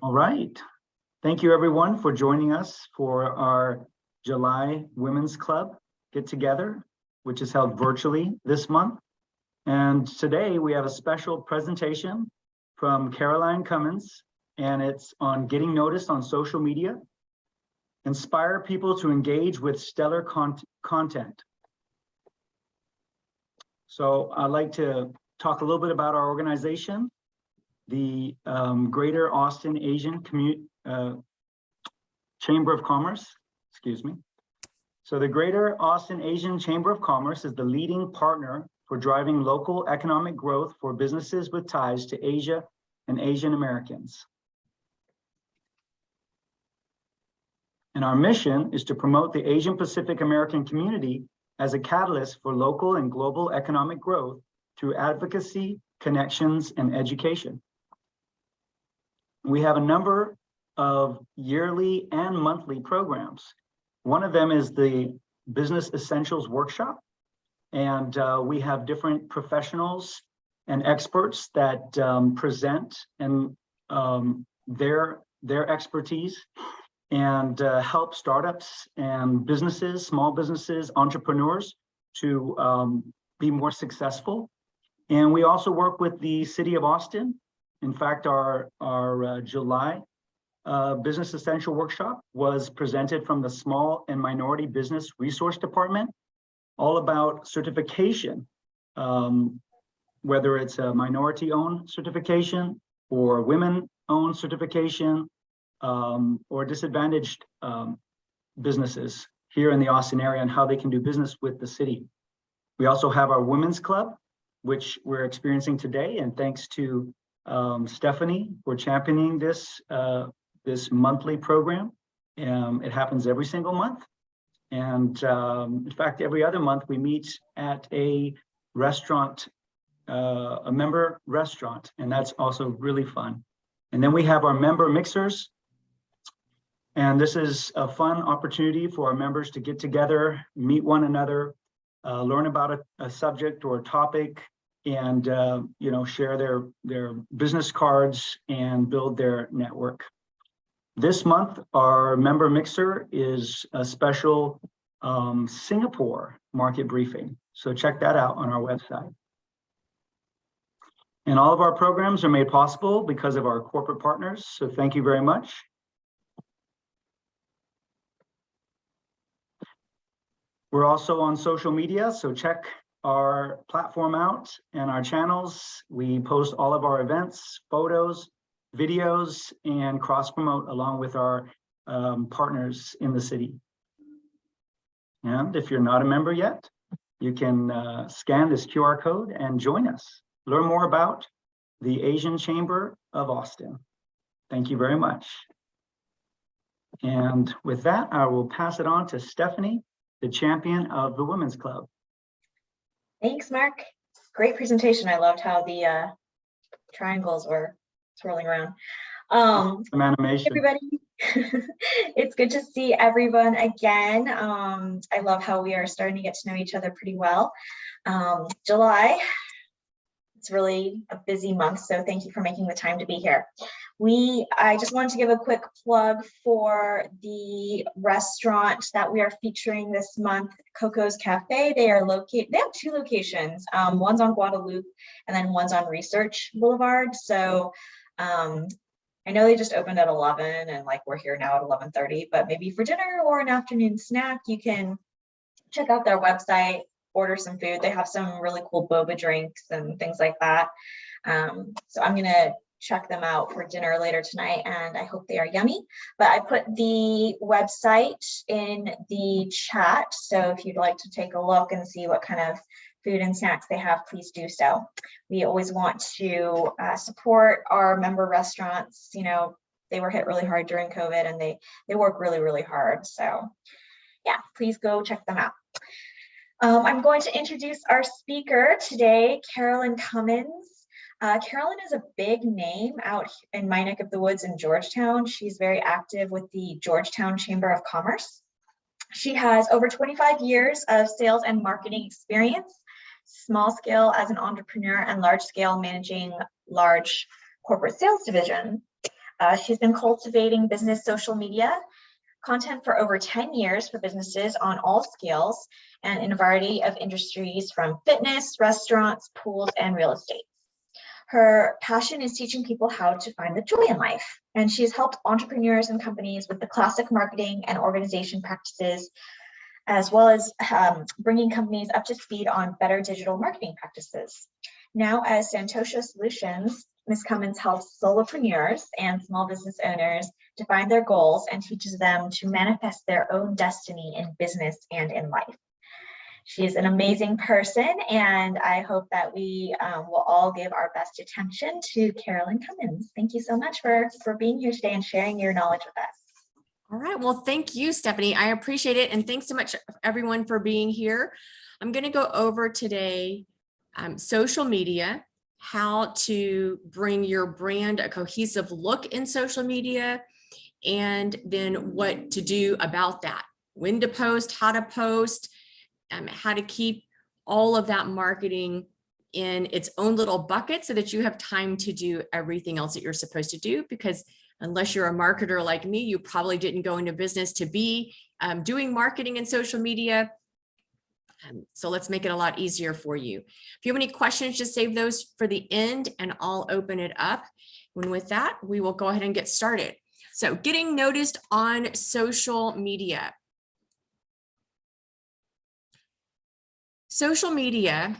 All right. Thank you everyone for joining us for our July Women's Club get together, which is held virtually this month. And today we have a special presentation from Caroline Cummins, and it's on getting noticed on social media, inspire people to engage with stellar content. So I'd like to talk a little bit about our organization, the Greater Austin Asian Chamber of Commerce, excuse me. So the Greater Austin Asian Chamber of Commerce is the leading partner for driving local economic growth for businesses with ties to Asia and Asian Americans. And our mission is to promote the Asian Pacific American community as a catalyst for local and global economic growth through advocacy, connections, and education. We have a number of yearly and monthly programs. One of them is the Business Essentials Workshop. And we have different professionals and experts that present and their expertise and help startups and businesses, small businesses, entrepreneurs to be more successful. And we also work with the City of Austin. In fact, our July Business Essential Workshop was presented from the Small and Minority Business Resource Department, all about certification, whether it's a minority-owned certification or women-owned certification, or disadvantaged businesses here in the Austin area and how they can do business with the city. We also have our Women's Club, which we're experiencing today, and thanks to Stephanie for championing this monthly program. It happens every single month. And in fact, every other month we meet at a restaurant, a member restaurant, and that's also really fun. And then we have our member mixers. And this is a fun opportunity for our members to get together, meet one another, learn about a subject or a topic, and share their business cards and build their network. This month, our member mixer is a special Singapore market briefing. So check that out on our website. And all of our programs are made possible because of our corporate partners. So thank you very much. We're also on social media, so check our platform out and our channels. We post all of our events, photos, videos, and cross-promote along with our partners in the city. And if you're not a member yet, you can scan this QR code and join us. Learn more about the Asian Chamber of Austin. Thank you very much. And with that, I will pass it on to Stephanie, the champion of the Women's Club. Thanks, Mark. Great presentation. I loved how the triangles were swirling around. Some animation. Everybody, it's good to see everyone again. I love how we are starting to get to know each other pretty well. July, it's really a busy month, so thank you for making the time to be here. I just wanted to give a quick plug for the restaurant that we are featuring this month, Coco's Cafe. They have two locations. One's on Guadalupe and then one's on Research Boulevard. So I know they just opened at 11 and we're here now at 11:30, but maybe for dinner or an afternoon snack, you can check out their website, order some food. They have some really cool boba drinks and things like that. So I'm gonna check them out for dinner later tonight, and I hope they are yummy. But I put the website in the chat, so if you'd like to take a look and see what kind of food and snacks they have, please do so. We always want to support our member restaurants. You know, they were hit really hard during COVID, and they work really, really hard. So yeah, please go check them out. I'm going to introduce our speaker today, Caroline Cummins. Caroline is a big name out in my neck of the woods in Georgetown. She's very active with the Georgetown Chamber of Commerce. She has over 25 years of sales and marketing experience, small scale as an entrepreneur and large scale managing large corporate sales division. She's been cultivating business social media content for over 10 years for businesses on all scales and in a variety of industries from fitness, restaurants, pools, and real estate. Her passion is teaching people how to find the joy in life, and she's helped entrepreneurs and companies with the classic marketing and organization practices, as well as bringing companies up to speed on better digital marketing practices. Now, as Santosha Solutions, Ms. Cummins helps solopreneurs and small business owners define their goals and teaches them to manifest their own destiny in business and in life. She is an amazing person, and I hope that we will all give our best attention to Carolyn Cummins. Thank you so much for being here today and sharing your knowledge with us. All right, well, thank you, Stephanie. I appreciate it. And thanks so much, everyone, for being here. I'm going to go over today social media, how to bring your brand a cohesive look in social media, and then what to do about that, when to post, how to keep all of that marketing in its own little bucket so that you have time to do everything else that you're supposed to do. Because unless you're a marketer like me, you probably didn't go into business to be doing marketing and social media. So let's make it a lot easier for you. If you have any questions, just save those for the end and I'll open it up. And with that, we will go ahead and get started. So getting noticed on social media. Social media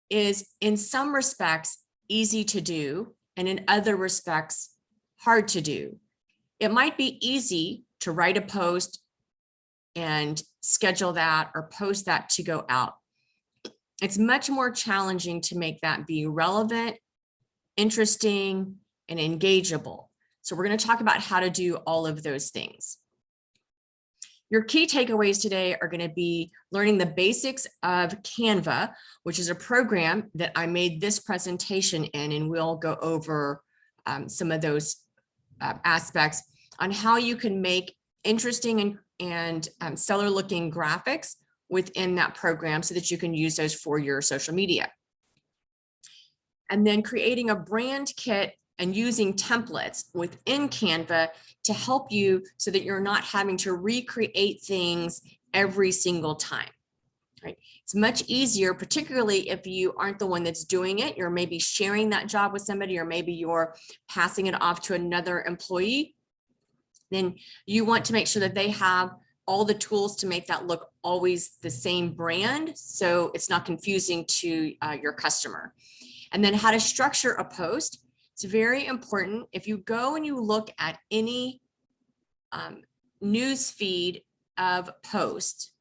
is in some respects easy to do and in other respects hard to do. It might be easy to write a post and schedule that or post that to go out. It's much more challenging to make that be relevant, interesting, and engageable. So we're going to talk about how to do all of those things. Your key takeaways today are going to be learning the basics of Canva, which is a program that I made this presentation in, and we'll go over some of those aspects on how you can make interesting and seller looking graphics within that program so that you can use those for your social media. And then creating a brand kit and using templates within Canva to help you so that you're not having to recreate things every single time, right? It's much easier, particularly if you aren't the one that's doing it. You're maybe sharing that job with somebody, or maybe you're passing it off to another employee. Then you want to make sure that they have all the tools to make that look always the same brand, so it's not confusing to your customer. And then how to structure a post. It's very important. If you go and you look at any news feed of posts,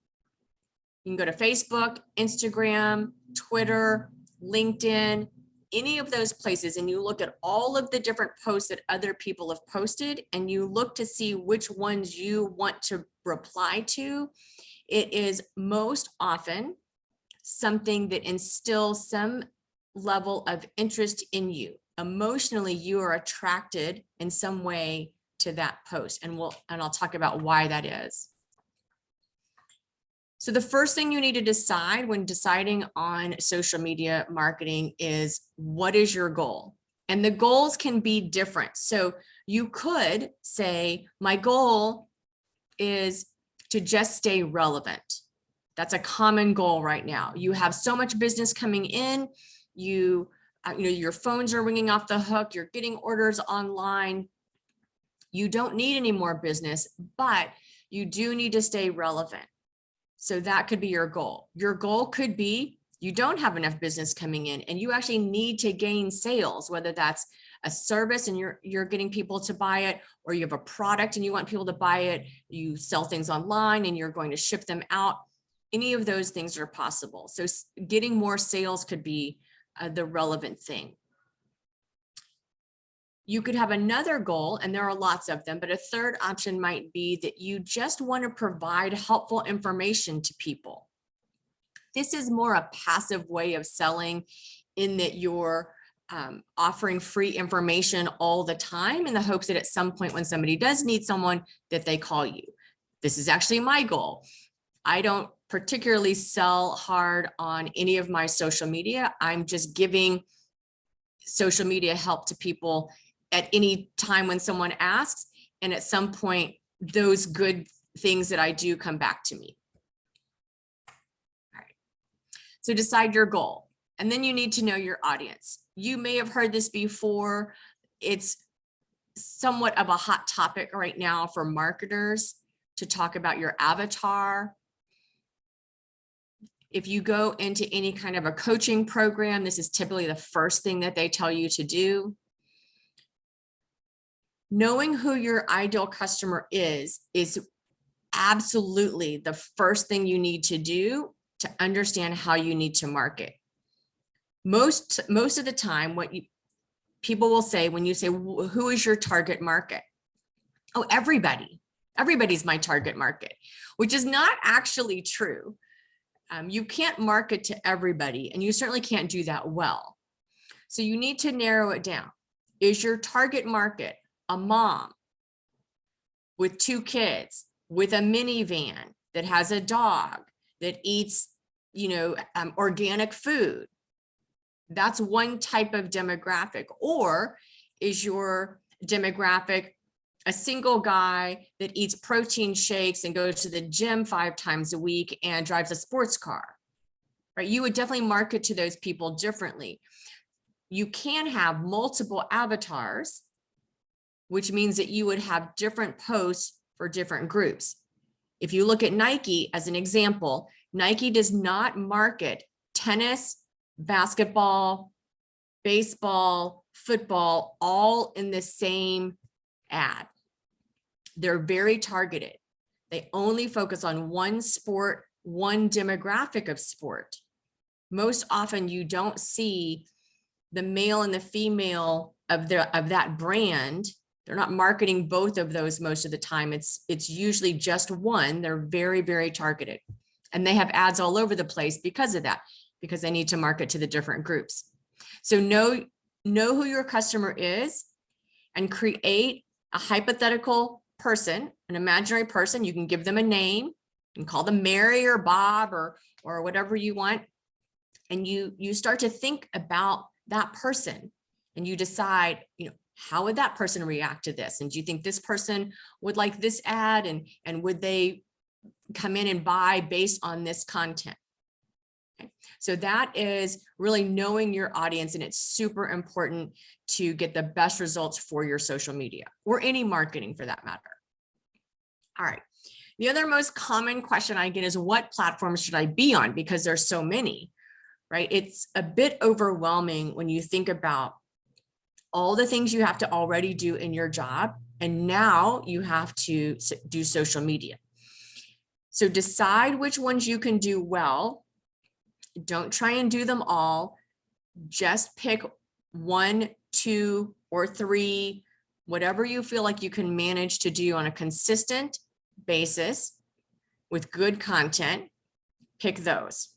you can go to Facebook, Instagram, Twitter, LinkedIn, any of those places, and you look at all of the different posts that other people have posted, and you look to see which ones you want to reply to. It is most often something that instills some level of interest in you. Emotionally, you are attracted in some way to that post, and I'll talk about why that is. So the first thing you need to decide when deciding on social media marketing is, what is your goal? And the goals can be different. So you could say, my goal is to just stay relevant. That's a common goal right now. You have so much business coming in, your phones are ringing off the hook, you're getting orders online. You don't need any more business, but you do need to stay relevant. So that could be your goal. Your goal could be you don't have enough business coming in and you actually need to gain sales, whether that's a service and you're getting people to buy it, or you have a product and you want people to buy it, you sell things online and you're going to ship them out. Any of those things are possible. So getting more sales could be the relevant thing. You could have another goal, and there are lots of them, but a third option might be that you just want to provide helpful information to people. This is more a passive way of selling, in that you're offering free information all the time in the hopes that at some point when somebody does need someone, that they call you. This is actually my goal. I don't particularly sell hard on any of my social media. I'm just giving social media help to people at any time when someone asks. And at some point, those good things that I do come back to me. All right. So decide your goal. And then you need to know your audience. You may have heard this before. It's somewhat of a hot topic right now for marketers to talk about your avatar. If you go into any kind of a coaching program, this is typically the first thing that they tell you to do. Knowing who your ideal customer is absolutely the first thing you need to do to understand how you need to market. Most of the time, people will say when you say, who is your target market? Oh, everybody. Everybody's my target market, which is not actually true. You can't market to everybody, and you certainly can't do that well. So you need to narrow it down. Is your target market a mom with 2 kids, with a minivan, that has a dog, that eats, organic food? That's one type of demographic. Or is your demographic a single guy that eats protein shakes and goes to the gym 5 times a week and drives a sports car, right? You would definitely market to those people differently. You can have multiple avatars, which means that you would have different posts for different groups. If you look at Nike as an example, Nike does not market tennis, basketball, baseball, football, all in the same ad. They're very targeted. They only focus on one sport, one demographic of sport. Most often you don't see the male and the female of that brand. They're not marketing both of those most of the time. It's usually just one. They're very, very targeted. And they have ads all over the place because of that, because they need to market to the different groups. So know who your customer is and create a hypothetical person, an imaginary person. You can give them a name. You can call them Mary or Bob or whatever you want. And you start to think about that person, and you decide, how would that person react to this? And do you think this person would like this ad? And would they come in and buy based on this content? Okay. So that is really knowing your audience, and it's super important to get the best results for your social media or any marketing for that matter. All right. The other most common question I get is, what platforms should I be on? Because there's so many, right? It's a bit overwhelming when you think about all the things you have to already do in your job, and now you have to do social media. So decide which ones you can do well. Don't try and do them all. Just pick 1, 2, or 3, whatever you feel like you can manage to do on a consistent basis with good content. Pick those.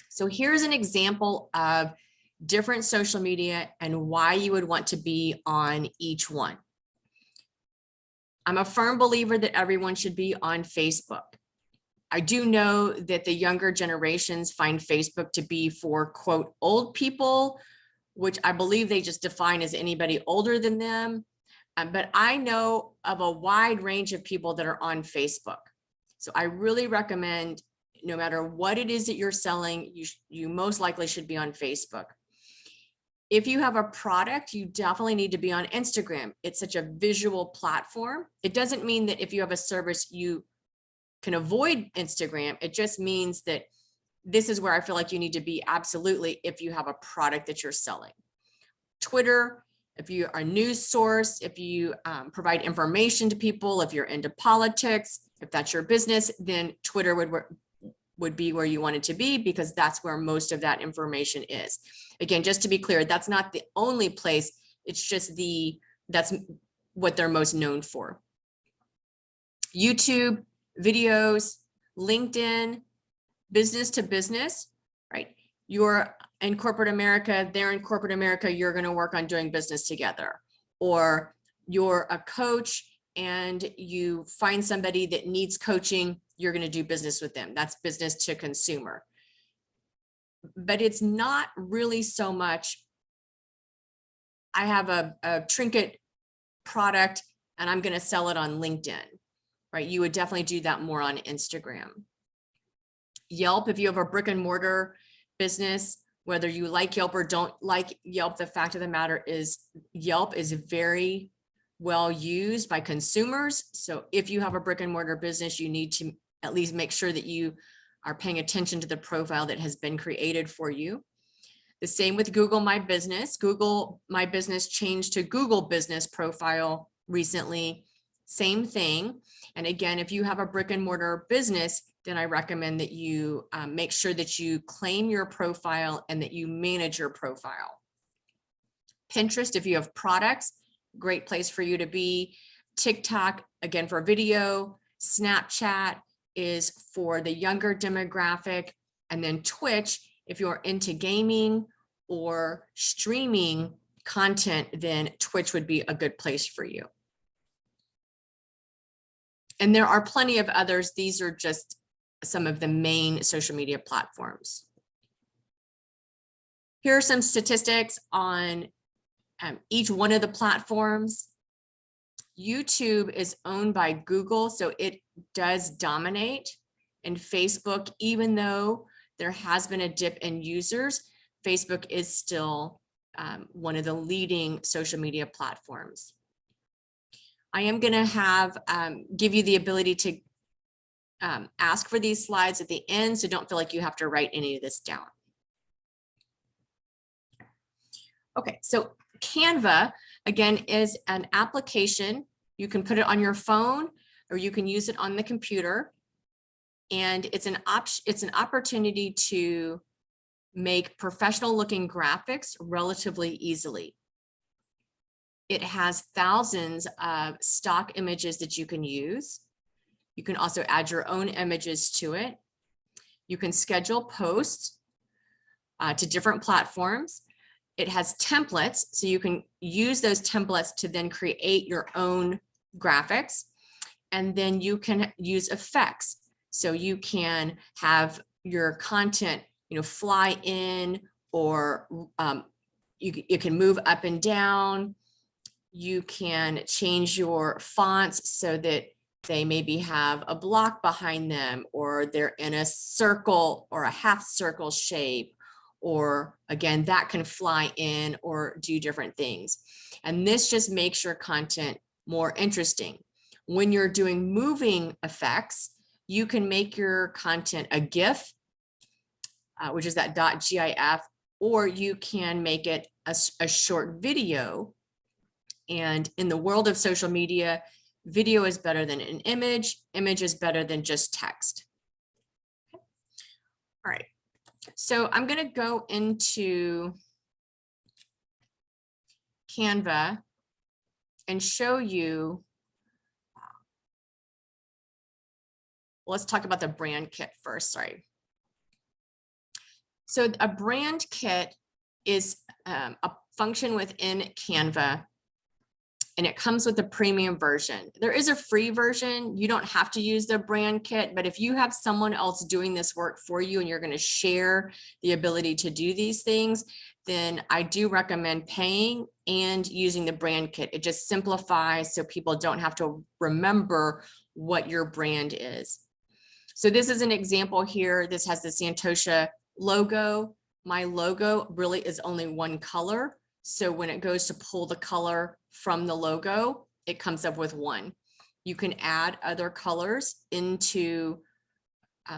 So here's an example of different social media and why you would want to be on each one. I'm a firm believer that everyone should be on Facebook. I do know that the younger generations find Facebook to be for, quote, old people, which I believe they just define as anybody older than them. But I know of a wide range of people that are on Facebook. So I really recommend, no matter what it is that you're selling, you most likely should be on Facebook. If you have a product, you definitely need to be on Instagram. It's such a visual platform. It doesn't mean that if you have a service, you can avoid Instagram. It just means that this is where I feel like you need to be absolutely if you have a product that you're selling. Twitter, if you are a news source, if you provide information to people, if you're into politics, if that's your business, then Twitter would be where you want it to be, because that's where most of that information is. Again, just to be clear, that's not the only place. It's just that's what they're most known for. YouTube, videos, LinkedIn, business to business, right? You're in corporate America, they're in corporate America, you're going to work on doing business together. Or you're a coach and you find somebody that needs coaching, you're going to do business with them. That's business to consumer. But it's not really so much I have a trinket product and I'm going to sell it on LinkedIn, right? You would definitely do that more on Instagram. Yelp, if you have a brick and mortar business, whether you like Yelp or don't like Yelp, the fact of the matter is Yelp is very well used by consumers. So if you have a brick and mortar business, you need to at least make sure that you are paying attention to the profile that has been created for you. The same with Google My Business. Google My Business changed to Google Business Profile recently. Same thing. And again, if you have a brick and mortar business, then I recommend that you make sure that you claim your profile and that you manage your profile. Pinterest, if you have products, great place for you to be. TikTok, again, for video. Snapchat is for the younger demographic. And then Twitch, if you're into gaming or streaming content, then Twitch would be a good place for you. And there are plenty of others. These are just some of the main social media platforms. Here are some statistics on each one of the platforms. YouTube is owned by Google, so it does dominate. And Facebook, even though there has been a dip in users, Facebook is still one of the leading social media platforms. I am going to give you the ability to ask for these slides at the end, so don't feel like you have to write any of this down. Okay, so Canva, again, is an application. You can put it on your phone or you can use it on the computer. And it's an opportunity to make professional looking graphics relatively easily. It has thousands of stock images that you can use. You can also add your own images to it. You can schedule posts to different platforms. It has templates, so you can use those templates to then create your own graphics. And then you can use effects. So you can have your content, fly in, or you can move up and down. You can change your fonts so that they maybe have a block behind them, or they're in a circle or a half circle shape, or again, that can fly in or do different things. And this just makes your content more interesting. When you're doing moving effects, you can make your content a GIF, which is that .gif, or you can make it a short video. And in the world of social media, video is better than an image. Image is better than just text. Okay. All right. So I'm going to go into Canva and show you. Let's talk about the brand kit first. Sorry. So a brand kit is a function within Canva, and it comes with a premium version. There is a free version. You don't have to use the brand kit, but if you have someone else doing this work for you and you're going to share the ability to do these things, then I do recommend paying and using the brand kit. It just simplifies so people don't have to remember what your brand is. So this is an example here. This has the Santosha logo. My logo really is only one color. So when it goes to pull the color from the logo, it comes up with one. You can add other colors into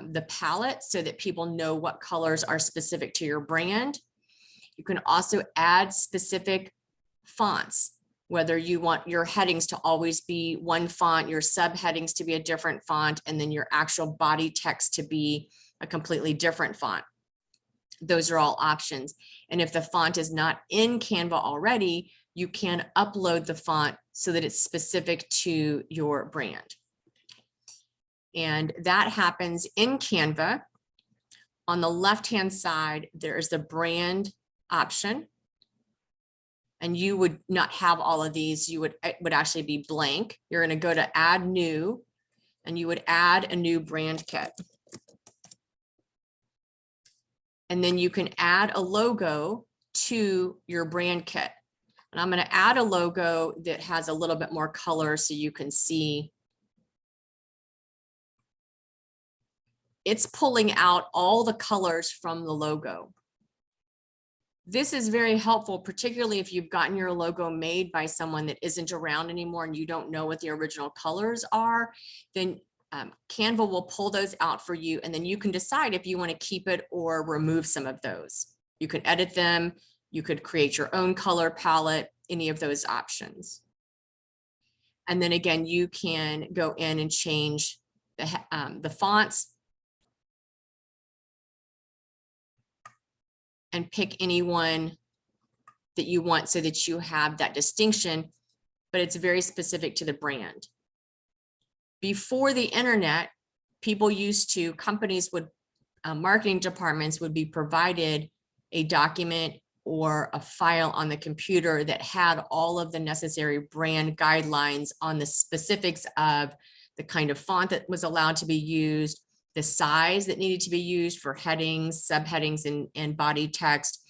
the palette so that people know what colors are specific to your brand. You can also add specific fonts, whether you want your headings to always be one font, your subheadings to be a different font, and then your actual body text to be a completely different font. Those are all options. And if the font is not in Canva already, you can upload the font so that it's specific to your brand. And that happens in Canva. On the left-hand side, there is the brand option. And you would not have all of these. It would actually be blank. You're going to go to add new, and you would add a new brand kit. And then you can add a logo to your brand kit. And I'm going to add a logo that has a little bit more color so you can see. It's pulling out all the colors from the logo. This is very helpful, particularly if you've gotten your logo made by someone that isn't around anymore and you don't know what the original colors are, then Canva will pull those out for you, and then you can decide if you want to keep it or remove some of those. You can edit them. You could create your own color palette, any of those options. And then again, you can go in and change the fonts and pick any one that you want so that you have that distinction, but it's very specific to the brand. Before the internet, companies would, marketing departments would be provided a document or a file on the computer that had all of the necessary brand guidelines on the specifics of the kind of font that was allowed to be used, the size that needed to be used for headings, subheadings, and body text,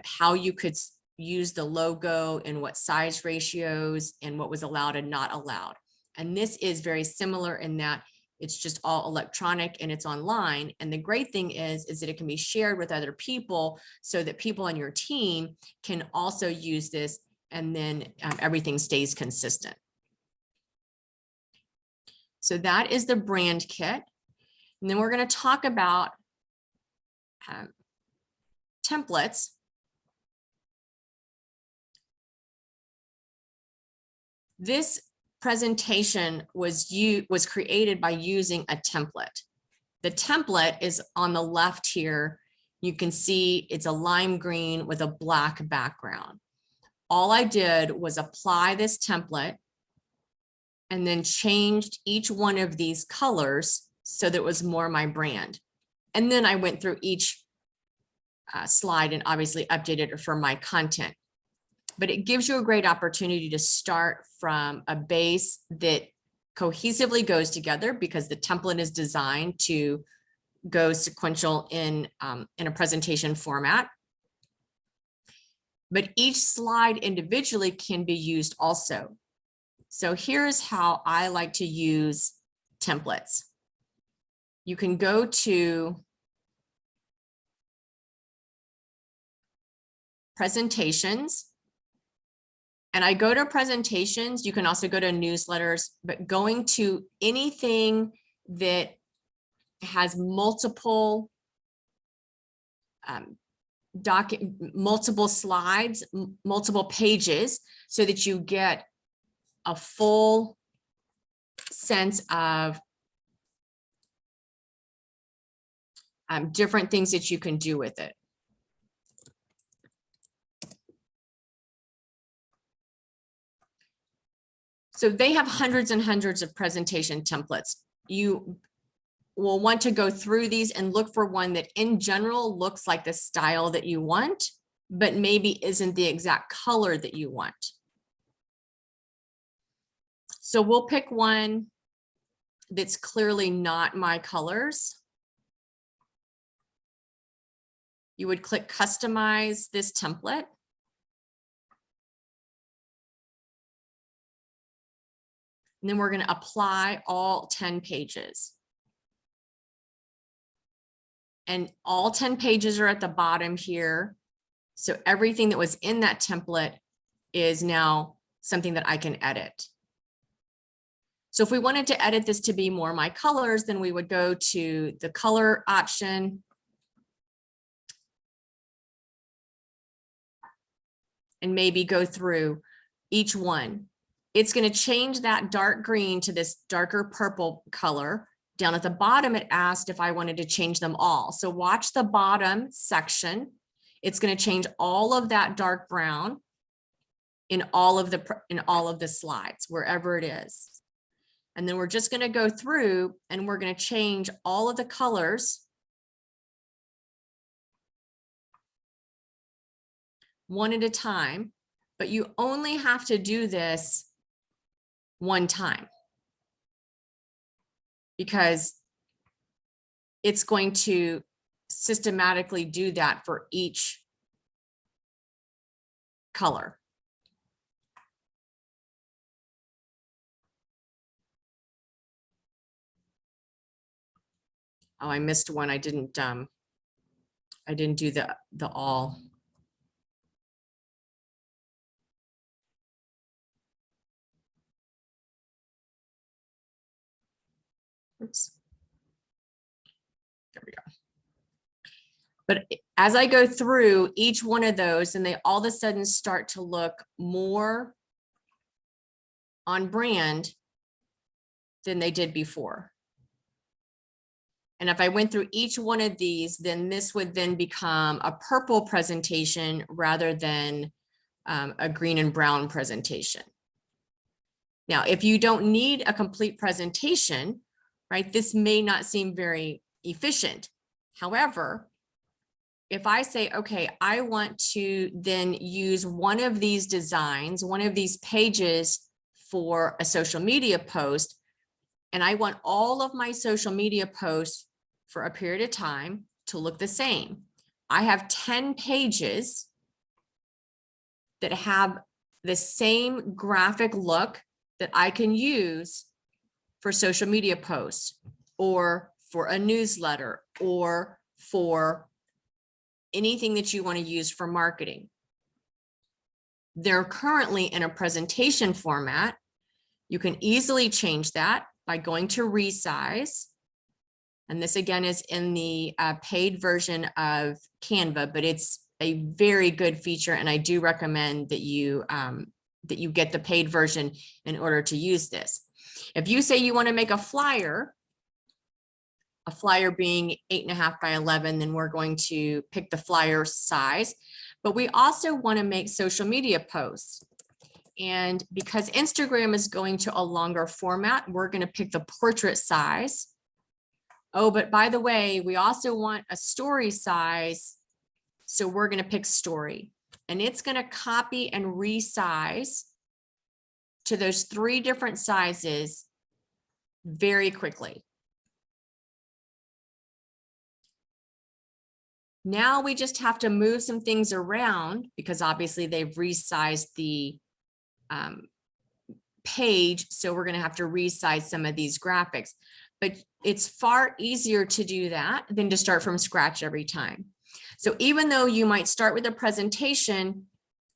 how you could use the logo and what size ratios and what was allowed and not allowed. And this is very similar in that it's just all electronic and it's online. And the great thing is that it can be shared with other people so that people on your team can also use this, and then everything stays consistent. So that is the brand kit. And then we're going to talk about templates. This presentation was created by using a template. The template is on the left here. You can see it's a lime green with a black background. All I did was apply this template and then changed each one of these colors so that it was more my brand. And then I went through each slide and obviously updated it for my content. But it gives you a great opportunity to start from a base that cohesively goes together, because the template is designed to go sequential in a presentation format. But each slide individually can be used also. So here's how I like to use templates. You can go to presentations. And I go to presentations. You can also go to newsletters, but going to anything that has multiple multiple slides, multiple pages, so that you get a full sense of different things that you can do with it. So they have hundreds and hundreds of presentation templates. You will want to go through these and look for one that in general looks like the style that you want, but maybe isn't the exact color that you want. So we'll pick one that's clearly not my colors. You would click customize this template. And then we're going to apply all 10 pages. And all 10 pages are at the bottom here. So everything that was in that template is now something that I can edit. So if we wanted to edit this to be more my colors, then we would go to the color option. And maybe go through each one. It's going to change that dark green to this darker purple color. Down at the bottom, it asked if I wanted to change them all. So watch the bottom section. It's going to change all of that dark brown in all of the slides, wherever it is. And then we're just going to go through and we're going to change all of the colors one at a time, but you only have to do this one time, because it's going to systematically do that for each color. Oh, I missed one. I didn't do the all. Oops. There we go. But as I go through each one of those, and they all of a sudden start to look more on brand than they did before. And if I went through each one of these, then this would then become a purple presentation rather than a green and brown presentation. Now, if you don't need a complete presentation, right, this may not seem very efficient. However, if I say, okay, I want to then use one of these designs, one of these pages for a social media post, and I want all of my social media posts for a period of time to look the same. I have 10 pages that have the same graphic look that I can use for social media posts or for a newsletter or for anything that you want to use for marketing. They're currently in a presentation format. You can easily change that by going to resize. And this again is in the paid version of Canva, but it's a very good feature. And I do recommend that you get the paid version in order to use this. If you say you want to make a flyer being 8.5 by 11, then we're going to pick the flyer size, but we also want to make social media posts. And because Instagram is going to a longer format, we're going to pick the portrait size. Oh, but by the way, we also want a story size. So we're going to pick story, and it's going to copy and resize to those 3 different sizes very quickly. Now we just have to move some things around because obviously they've resized the page. So we're going to have to resize some of these graphics, but it's far easier to do that than to start from scratch every time. So even though you might start with a presentation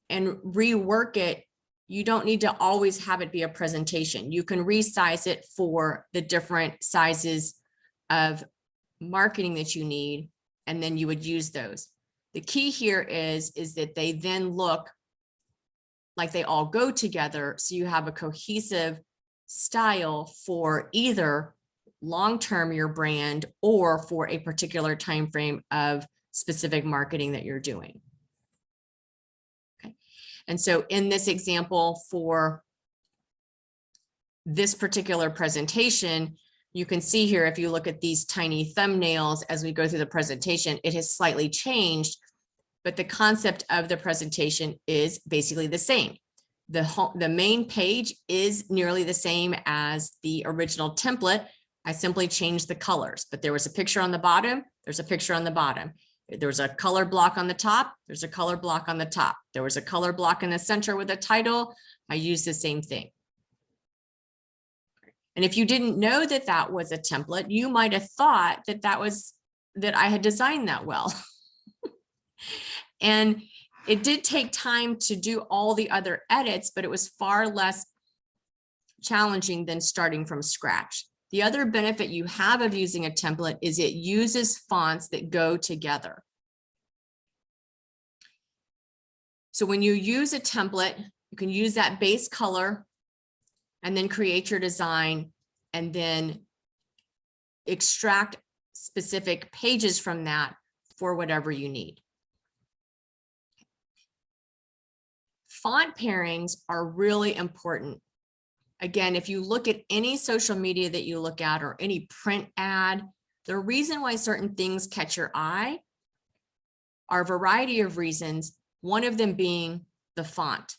and rework it, you don't need to always have it be a presentation. You can resize it for the different sizes of marketing that you need, and then you would use those. The key here is that they then look like they all go together, so you have a cohesive style for either long-term your brand or for a particular time frame of specific marketing that you're doing. Okay. And so in this example for this particular presentation, you can see here, if you look at these tiny thumbnails as we go through the presentation, it has slightly changed, but the concept of the presentation is basically the same. The main page is nearly the same as the original template. I simply changed the colors, but there was a picture on the bottom. There's a picture on the bottom. There was a color block on the top. There's a color block on the top. There was a color block in the center with a title. I used the same thing. And if you didn't know that that was a template, you might have thought that that I had designed that well. And it did take time to do all the other edits, but it was far less challenging than starting from scratch. The other benefit you have of using a template is it uses fonts that go together. So when you use a template, you can use that base color and then create your design and then extract specific pages from that for whatever you need. Font pairings are really important. Again, if you look at any social media that you look at or any print ad, the reason why certain things catch your eye are a variety of reasons, one of them being the font.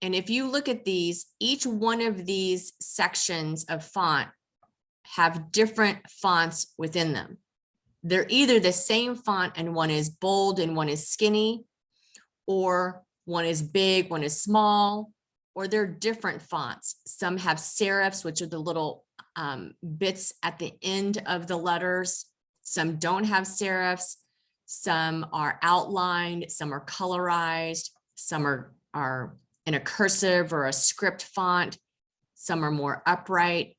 And if you look at these, each one of these sections of font have different fonts within them. They're either the same font and one is bold and one is skinny, or one is big, one is small, or they're different fonts. Some have serifs, which are the little bits at the end of the letters. Some don't have serifs, some are outlined, some are colorized, some are in a cursive or a script font, some are more upright.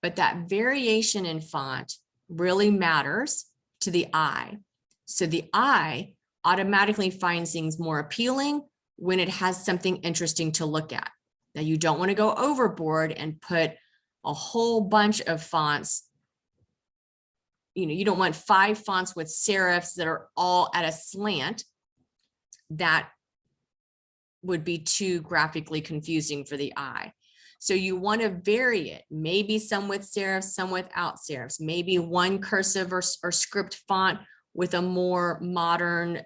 But that variation in font really matters to the eye. So the eye automatically finds things more appealing when it has something interesting to look at. Now, you don't want to go overboard and put a whole bunch of fonts. You don't want 5 fonts with serifs that are all at a slant. That would be too graphically confusing for the eye. So you want to vary it, maybe some with serifs, some without serifs, maybe one cursive or script font with a more modern,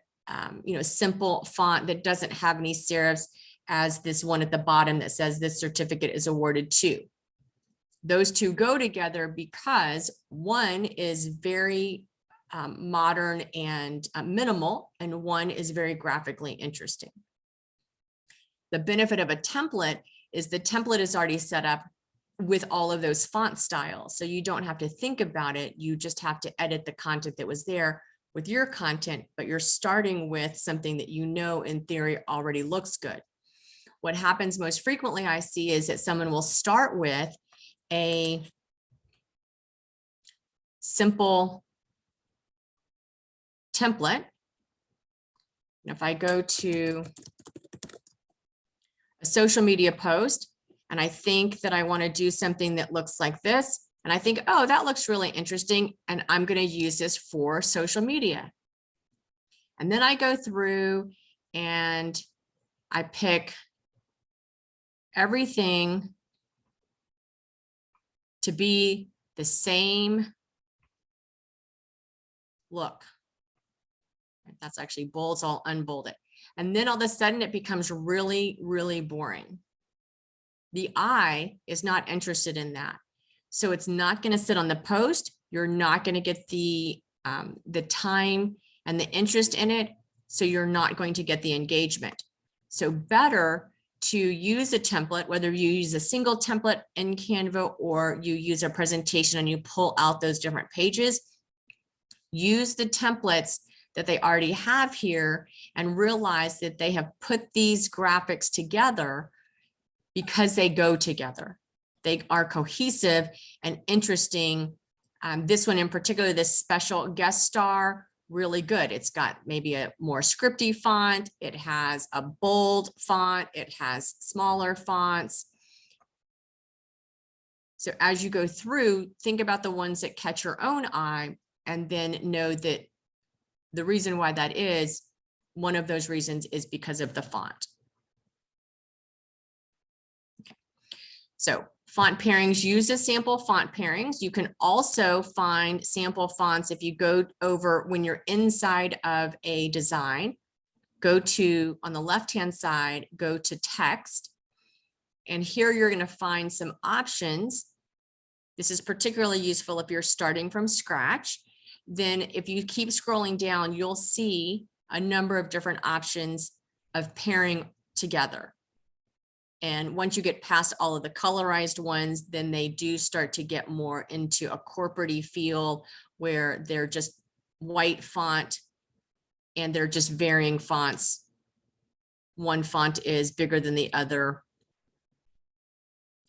simple font that doesn't have any serifs, as this one at the bottom that says this certificate is awarded to. Those two go together because one is very modern and minimal, and one is very graphically interesting. The benefit of a template is the template is already set up with all of those font styles. So you don't have to think about it. You just have to edit the content that was there with your content, but you're starting with something that in theory already looks good. What happens most frequently I see is that someone will start with a simple template. And if I go to a social media post and I think that I want to do something that looks like this, and I think, oh, that looks really interesting, and I'm going to use this for social media. And then I go through and I pick everything to be the same look. That's actually bold, so I'll unbold it. And then all of a sudden it becomes really, really boring. The eye is not interested in that. So it's not going to sit on the post. You're not going to get the time and the interest in it. So you're not going to get the engagement. So better to use a template, whether you use a single template in Canva or you use a presentation and you pull out those different pages, use the templates that they already have here and realize that they have put these graphics together because they go together. They are cohesive and interesting. This one in particular, this special guest star, really good. It's got maybe a more scripty font. It has a bold font. It has smaller fonts. So as you go through, think about the ones that catch your own eye, and then know that the reason why that is, one of those reasons is because of the font. Okay. So font pairings, use the sample font pairings. You can also find sample fonts if you go over when you're inside of a design, go to, on the left-hand side, go to text. And here you're going to find some options. This is particularly useful if you're starting from scratch. Then if you keep scrolling down, you'll see a number of different options of pairing together. And once you get past all of the colorized ones, then they do start to get more into a corporate-y feel where they're just white font and they're just varying fonts. One font is bigger than the other.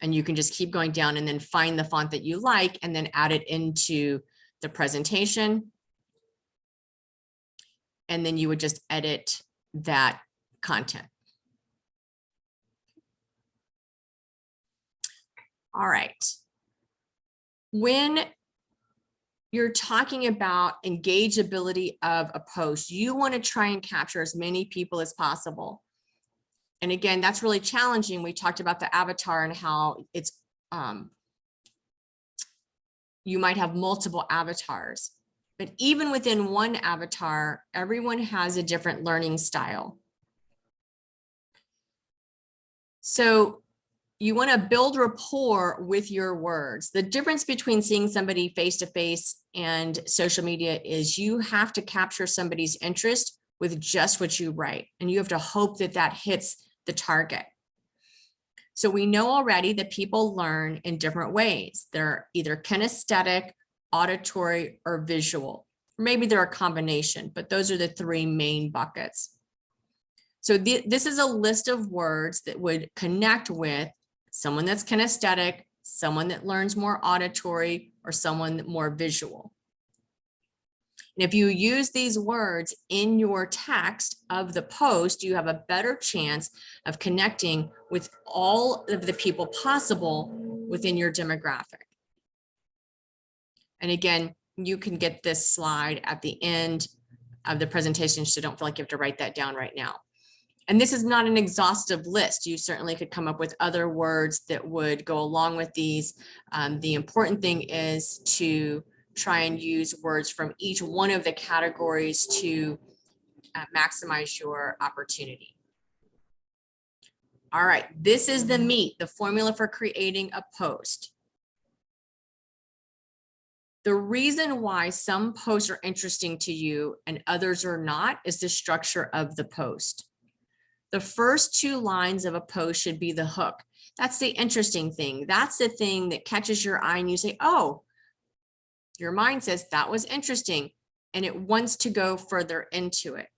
And you can just keep going down and then find the font that you like and then add it into the presentation. And then you would just edit that content. All right. When you're talking about engageability of a post, you want to try and capture as many people as possible. And again, that's really challenging. We talked about the avatar and how it's, you might have multiple avatars, but even within one avatar, everyone has a different learning style. So you want to build rapport with your words. The difference between seeing somebody face-to-face and social media is you have to capture somebody's interest with just what you write, and you have to hope that that hits the target. So we know already that people learn in different ways. They're either kinesthetic, auditory, or visual. Maybe they're a combination, but those are the three main buckets. So this is a list of words that would connect with someone that's kinesthetic, someone that learns more auditory, or someone more visual. And if you use these words in your text of the post, you have a better chance of connecting with all of the people possible within your demographic. And again, you can get this slide at the end of the presentation, so don't feel like you have to write that down right now. And this is not an exhaustive list. You certainly could come up with other words that would go along with these. The important thing is to try and use words from each one of the categories to maximize your opportunity. All right, this is the meat, the formula for creating a post. The reason why some posts are interesting to you and others are not is the structure of the post. The first two lines of a post should be the hook. That's the interesting thing. That's the thing that catches your eye and you say, oh, your mind says that was interesting and it wants to go further into it.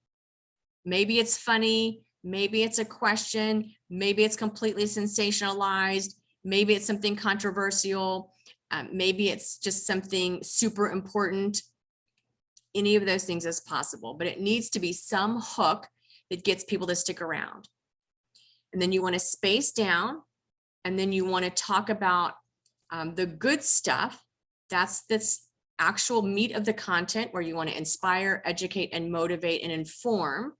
Maybe it's funny, maybe it's a question, maybe it's completely sensationalized, maybe it's something controversial, maybe it's just something super important. Any of those things is possible, but it needs to be some hook that gets people to stick around. And then you want to space down, and then you want to talk about the good stuff. That's this actual meat of the content where you want to inspire, educate, and motivate and inform.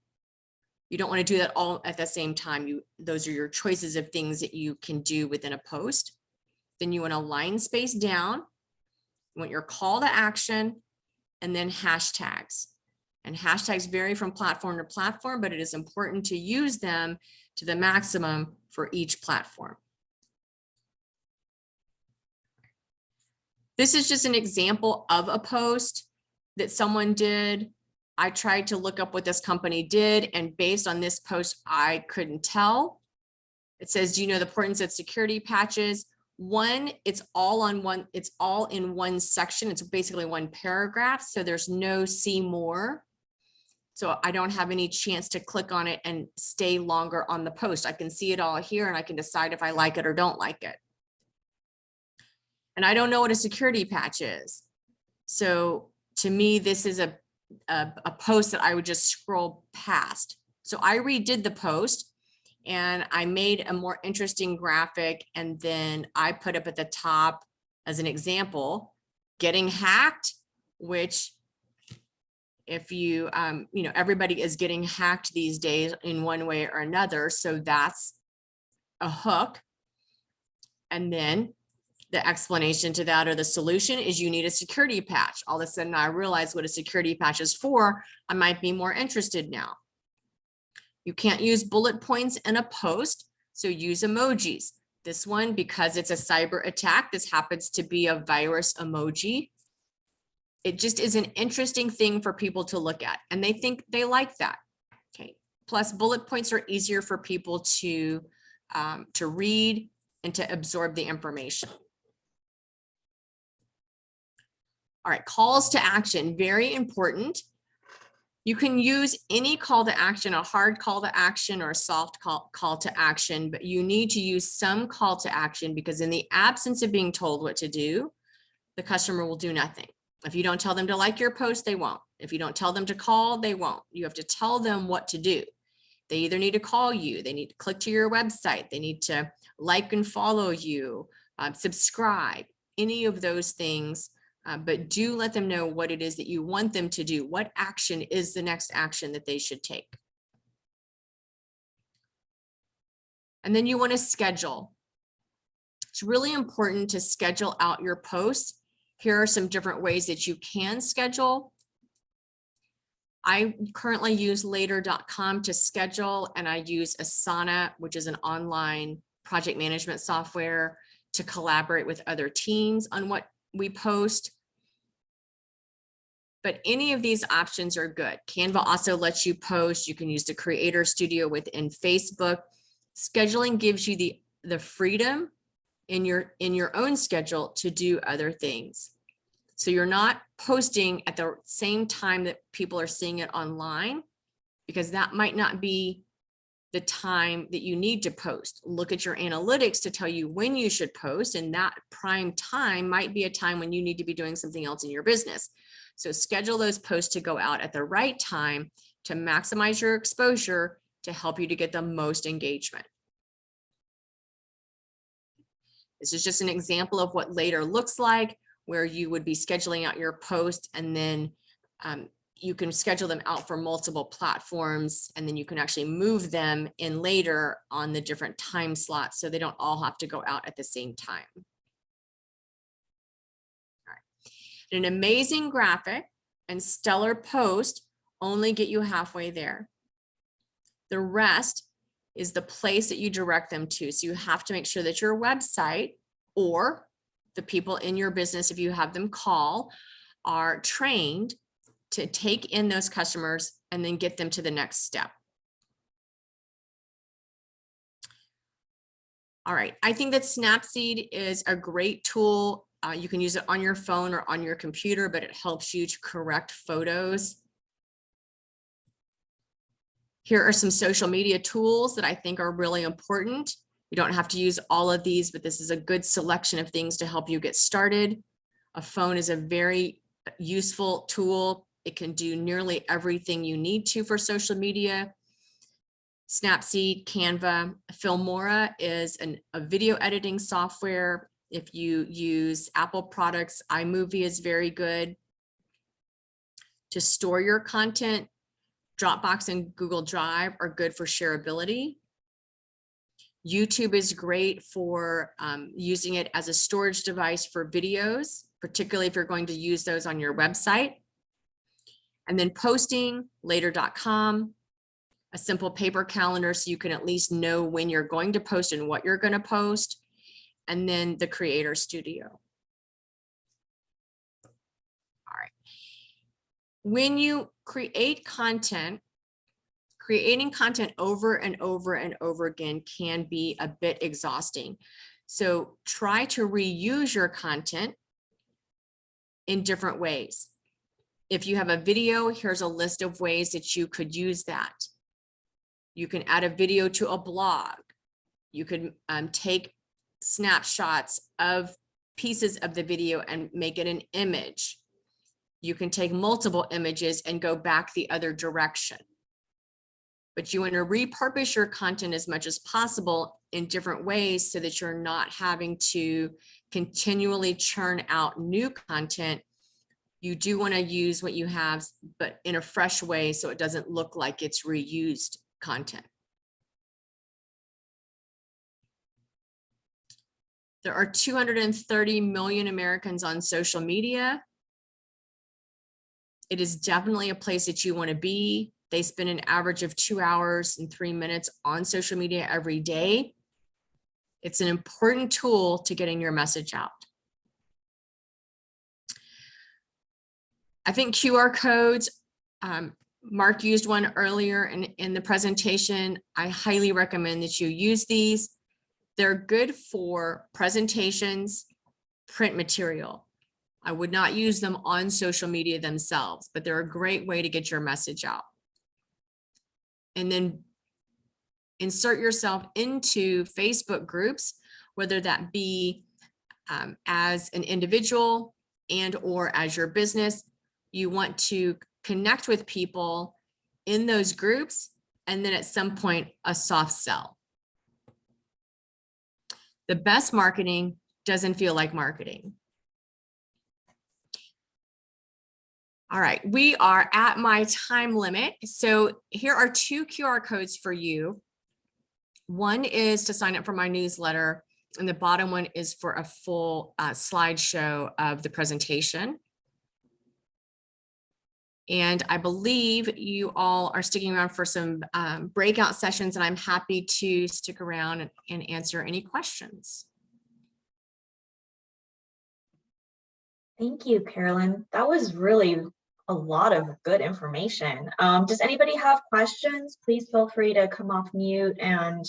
You don't want to do that all at the same time. Those are your choices of things that you can do within a post. Then you want to line space down. You want your call to action, and then hashtags. And hashtags vary from platform to platform, but it is important to use them to the maximum for each platform. This is just an example of a post that someone did. I tried to look up what this company did, and based on this post, I couldn't tell. It says, do you know the importance of security patches? One, it's all in one section. It's basically one paragraph, so there's no see more. So I don't have any chance to click on it and stay longer on the post. I can see it all here and I can decide if I like it or don't like it. And I don't know what a security patch is. So to me, this is a post that I would just scroll past. So I redid the post and I made a more interesting graphic, and then I put up at the top as an example, getting hacked, which if you, everybody is getting hacked these days in one way or another. So that's a hook. And then the explanation to that, or the solution, is you need a security patch. All of a sudden I realize what a security patch is for. I might be more interested now. You can't use bullet points in a post, so use emojis. This one, because it's a cyber attack, this happens to be a virus emoji. It just is an interesting thing for people to look at, and they think they like that. Okay. Plus, bullet points are easier for people to read and to absorb the information. All right, calls to action, very important. You can use any call to action, a hard call to action or a soft call to action, but you need to use some call to action, because in the absence of being told what to do, the customer will do nothing. If you don't tell them to like your post, they won't. If you don't tell them to call, they won't. You have to tell them what to do. They either need to call you, they need to click to your website, they need to like and follow you, subscribe, any of those things. But do let them know what it is that you want them to do. What action is the next action that they should take? And then you want to schedule. It's really important to schedule out your posts. Here are some different ways that you can schedule. I currently use later.com to schedule, and I use Asana, which is an online project management software, to collaborate with other teams on what we post. But any of these options are good. Canva also lets you post. You can use the Creator Studio within Facebook. Scheduling gives you the the freedom in your own schedule to do other things. So you're not posting at the same time that people are seeing it online, because that might not be the time that you need to post. Look at your analytics to tell you when you should post, and that prime time might be a time when you need to be doing something else in your business. So schedule those posts to go out at the right time to maximize your exposure to help you to get the most engagement. This is just an example of what later looks like, where you would be scheduling out your posts, and then you can schedule them out for multiple platforms, and then you can actually move them in later on the different time slots, so they don't all have to go out at the same time. All right. An amazing graphic and stellar post only get you halfway there. The rest is the place that you direct them to. So you have to make sure that your website, or the people in your business, if you have them call, are trained to take in those customers and then get them to the next step. All right, I think that Snapseed is a great tool. You can use it on your phone or on your computer, but it helps you to correct photos. Here are some social media tools that I think are really important. You don't have to use all of these, but this is a good selection of things to help you get started. A phone is a very useful tool. It can do nearly everything you need to for social media. Snapseed, Canva, Filmora is a video editing software. If you use Apple products, iMovie is very good. To store your content, Dropbox and Google Drive are good for shareability. YouTube is great for using it as a storage device for videos, particularly if you're going to use those on your website. And then posting, later.com, a simple paper calendar so you can at least know when you're going to post and what you're going to post, and then the Creator Studio. All right. When you create content, creating content over and over and over again can be a bit exhausting. So try to reuse your content in different ways. If you have a video, here's a list of ways that you could use that. You can add a video to a blog. You could take snapshots of pieces of the video and make it an image. You can take multiple images and go back the other direction. But you want to repurpose your content as much as possible in different ways so that you're not having to continually churn out new content. You do want to use what you have, but in a fresh way so it doesn't look like it's reused content. There are 230 million Americans on social media. It is definitely a place that you want to be. They spend an average of 2 hours and 3 minutes on social media every day. It's an important tool to getting your message out. I think QR codes, Mark used one earlier in the presentation. I highly recommend that you use these. They're good for presentations, print material. I would not use them on social media themselves, but they're a great way to get your message out. And then insert yourself into Facebook groups, whether that be as an individual and or as your business. You want to connect with people in those groups, and then at some point, a soft sell. The best marketing doesn't feel like marketing. All right, we are at my time limit. So here are 2 QR codes for you. One is to sign up for my newsletter, and the bottom one is for a full slideshow of the presentation. And I believe you all are sticking around for some breakout sessions, and I'm happy to stick around and answer any questions. Thank you, Carolyn. That was really a lot of good information. Does anybody have questions? Please feel free to come off mute and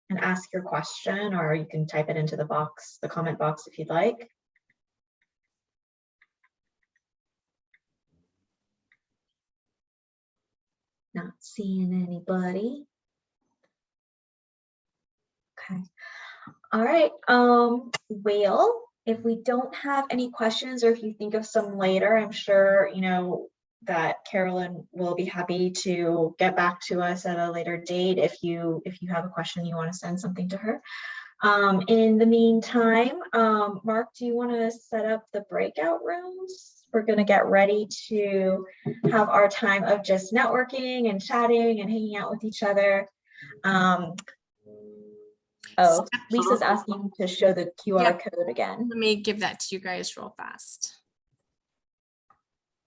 and ask your question, or you can type it into the box, the comment box if you'd like. Not seeing anybody. Okay. All right. Whale, if we don't have any questions, or if you think of some later, I'm sure, you know, that Carolyn will be happy to get back to us at a later date if you have a question, you want to send something to her. In the meantime, Mark, do you want to set up the breakout rooms? We're going to get ready to have our time of just networking and chatting and hanging out with each other. Oh, Lisa's asking to show the QR code again. Let me give that to you guys real fast.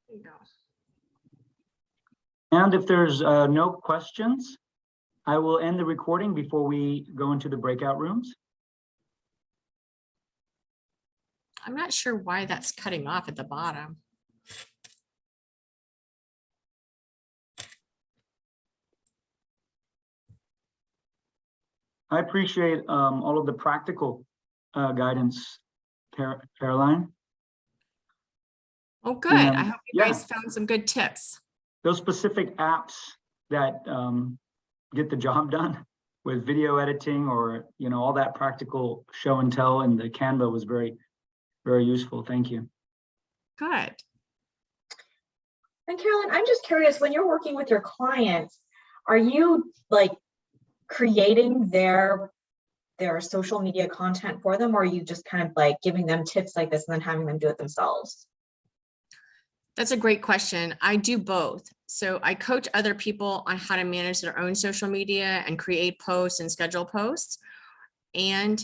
There you go. And if there's no questions, I will end the recording before we go into the breakout rooms. I'm not sure why that's cutting off at the bottom. I appreciate all of the practical guidance, Caroline. Oh, good. And, I hope you guys found some good tips. Those specific apps that get the job done with video editing, or, you know, all that practical show and tell, and the Canva was very, very useful. Thank you. Good. And Carolyn, I'm just curious, when you're working with your clients, are you like creating their social media content for them, or are you just kind of like giving them tips like this and then having them do it themselves? That's a great question. I do both. So I coach other people on how to manage their own social media and create posts and schedule posts. And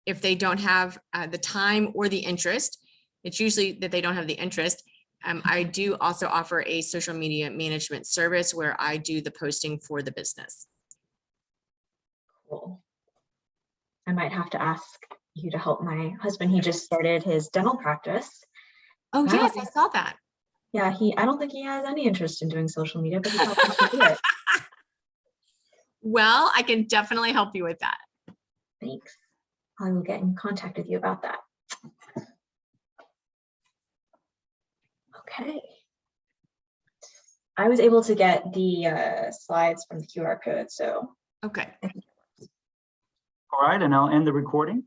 if they don't have the time or the interest, it's usually that they don't have the interest. I do also offer a social media management service where I do the posting for the business. Cool. I might have to ask you to help my husband. He just started his dental practice. Oh, yes, I saw that. Yeah, I don't think he has any interest in doing social media, but he's helping to do it. Well, I can definitely help you with that. Thanks. I will get in contact with you about that. Okay. I was able to get the slides from the QR code, so. Okay. All right, and I'll end the recording.